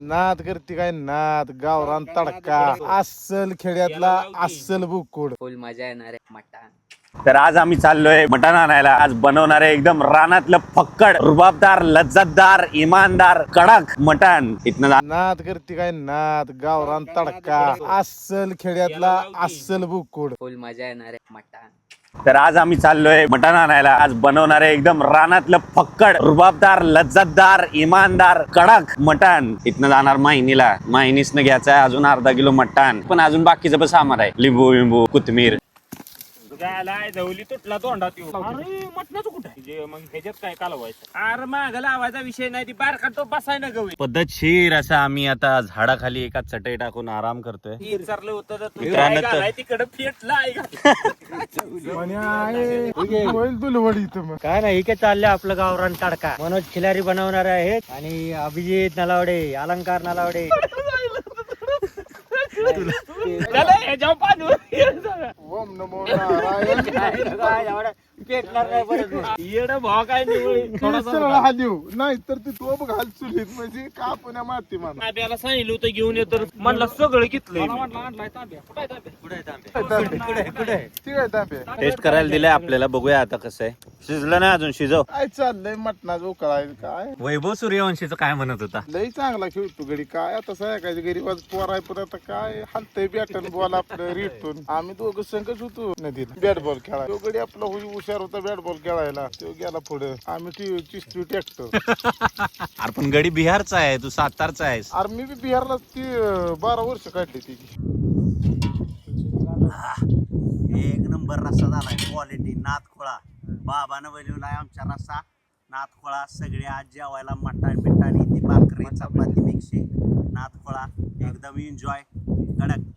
नाद करते काय नाद गावरान तडका अस्सल खेड्यातला अस्सल बुकुड फुल मजा येणार आहे मटण. तर आज आम्ही चाललोय मटण आणायला. आज बनवणार आहे एकदम रानातलं फक्कड रुबाबदार लज्जतदार इमानदार कडक मटण. इथनं नाद करते काय नाद गावरान तडका अस्सल खेड्यातला अस्सल बुकुड फुल मजा येणार आहे मटण. तर आज आम्ही चाललोय मटण आणायला. आज बनवणार आहे एकदम रानातलं फक्कड रुबाबदार लज्जतदार इमानदार कडक मटण. इथनं जाणार माहिनीला. माहिनीसनं घ्यायचं आहे अजून अर्धा किलो मटण. पण अजून बाकीचं पण सामान आहे. लिंबू विंबू कोथमीर. जवली तुटला तोंडात अरे मटणाचं कुठं मग ह्याच्यात काय कालवायचं. अरे माग लावायचा विषय नाही ती बारका तो बसाय ना गवी. पद्धतशीर असं आम्ही आता झाडाखाली एका चटई टाकून आराम करतोय. विचारलं होतं तर तू मित्रांनो काय घालाय तिकडं फेटला आहे का? होईल दुलवडी इथं मग काय नाही इथे चालले आपलं गावरान तडका. मनोज खिलारी बनवणार आहेत आणि अभिजित नलावडे अलंकार नलावडे. चला, ह्याच्यावर पाणी ओम नमो नारायण पेटणार नाही परत. येड भाव काय निवळी सरळ हालीव नाही तर ती तो बघ हाल चुलीत म्हणजे का पुण्या माती म्हणा ताब्याला सांगितलं होतं घेऊन येतो म्हणलं सगळं घेतलंय ठीक आहे तांबे टेस्ट करायला दिलंय आपल्याला. बघूया आता कसं आहे. शिजलं नाही अजून. शिजव. काय चाललंय मटणाचं उकळायला काय वैभव सूर्यवंशीचं काय म्हणत होता. लई चांगला खेळतो गडी काय आता सगळ्या गरीबाच पोर आहे पण आता काय हलतय बॅटन बॉल आपलं रिटून आम्ही दोघं संघच होतो नदीला बॅट बॉल खेळायला. तो गडी आपला हुशार होता बॅट बॉल खेळायला. तो गेला पुढे आम्ही चिस्टू ट्रॅक्टर. अरे पण गडी बिहारचा आहे तू सातारचा आहेस. अरे मी बी बिहारला ती 12 वर्ष काढली ती. एक नंबर रस्सा झालाय. क्वालिटी नाथखोळा. बाबानं बनवलाय आमच्या रस्सा नाथखोळा. सगळे आज जेवायला मटण बिट्टाणी ती भाकरी चपाती मिक्सिंग नाथखोळा एकदम एन्जॉय कडक.